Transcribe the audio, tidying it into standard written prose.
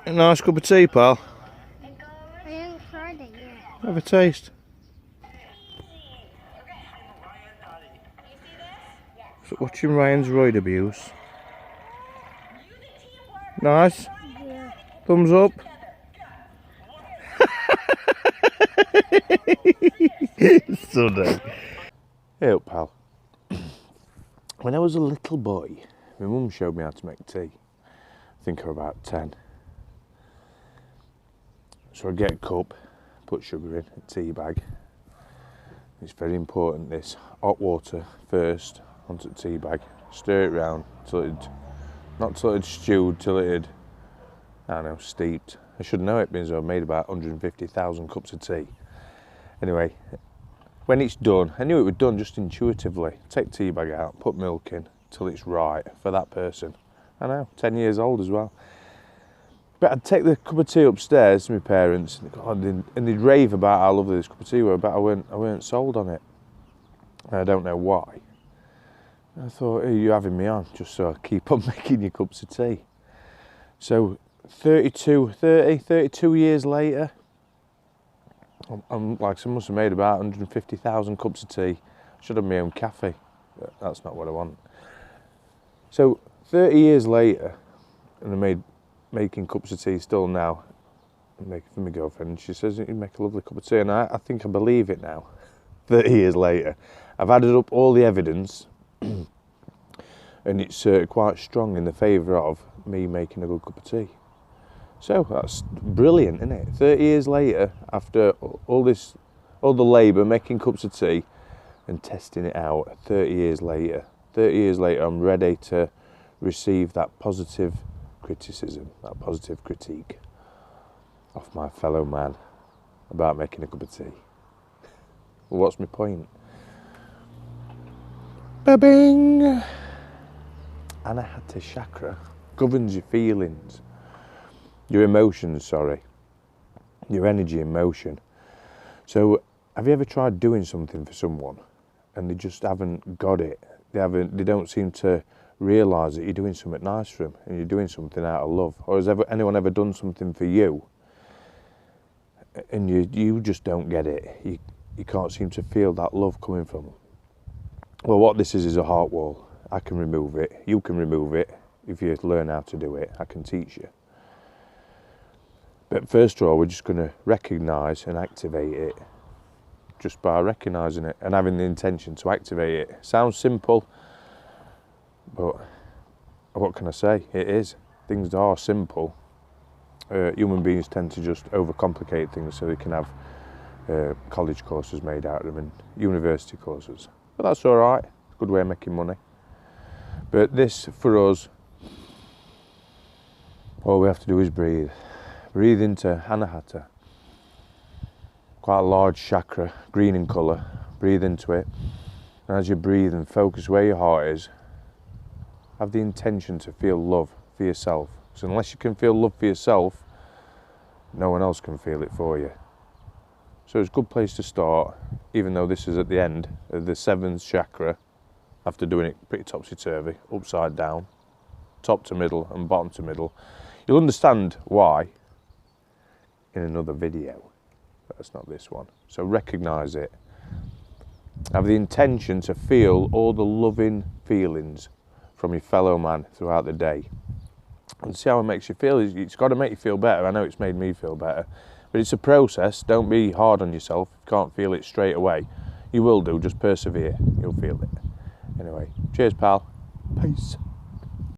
A nice cup of tea, pal. I haven't tried it yet. Have a taste. So watching Ryan's roid abuse. Nice. Yeah. Thumbs up. Sunday. Hey up, pal. When I was a little boy, my mum showed me how to make tea. I think I was about 10. So I get a cup, put sugar in, a tea bag. It's very important this. Hot water first onto the tea bag. Stir it round till it, not till it's stewed, till it had, I don't know, steeped. I should know it because I've made about 150,000 cups of tea. Anyway, when it's done, I knew it was done just intuitively. Take the tea bag out, put milk in till it's right for that person. I know, 10 years old as well. But I'd take the cup of tea upstairs to my parents, and they'd rave about how lovely this cup of tea was, but I weren't sold on it. I don't know why. I thought, hey, you're having me on, just so I keep on making your cups of tea. So 32 years later, I'm like, I must have made about 150,000 cups of tea. I should have my own cafe, but that's not what I want. So 30 years later, and I making cups of tea still now. I make it for my girlfriend, and she says you make a lovely cup of tea, and I think I believe it now. 30 years later, I've added up all the evidence, and it's quite strong in the favour of me making a good cup of tea. So that's brilliant, isn't it? 30 years later, after all the labour making cups of tea and testing it out, 30 years later, I'm ready to receive that positive criticism, that positive critique of my fellow man about making a cup of tea. Well, what's my point? Ba-bing! Anahata chakra governs your feelings, your emotions, your energy and motion. So, have you ever tried doing something for someone and they just haven't got it? They don't seem to realise that you're doing something nice for them and you're doing something out of love. Or has anyone ever done something for you and you just don't get it? You can't seem to feel that love coming from them. Well, what this is a heart wall. I can remove it. You can remove it. If you learn how to do it, I can teach you. But first of all, we're just going to recognise and activate it just by recognising it and having the intention to activate it. Sounds simple, but what can I say? It is. Things are simple. Human beings tend to just overcomplicate things so they can have college courses made out of them and university courses. But that's all right. It's a good way of making money. But this, for us, all we have to do is breathe. Breathe into Anahata. Quite a large chakra, green in colour. Breathe into it. And as you breathe and focus where your heart is, have the intention to feel love for yourself. So unless you can feel love for yourself, no one else can feel it for you. So it's a good place to start, even though this is at the end of the 7th chakra, after doing it pretty topsy-turvy, upside down, top to middle and bottom to middle. You'll understand why in another video. That's not this one. So recognise it. Have the intention to feel all the loving feelings from your fellow man throughout the day. And see how it makes you feel. It's got to make you feel better. I know it's made me feel better. But it's a process. Don't be hard on yourself. If you can't feel it straight away, you will do. Just persevere. You'll feel it. Anyway, cheers, pal. Peace.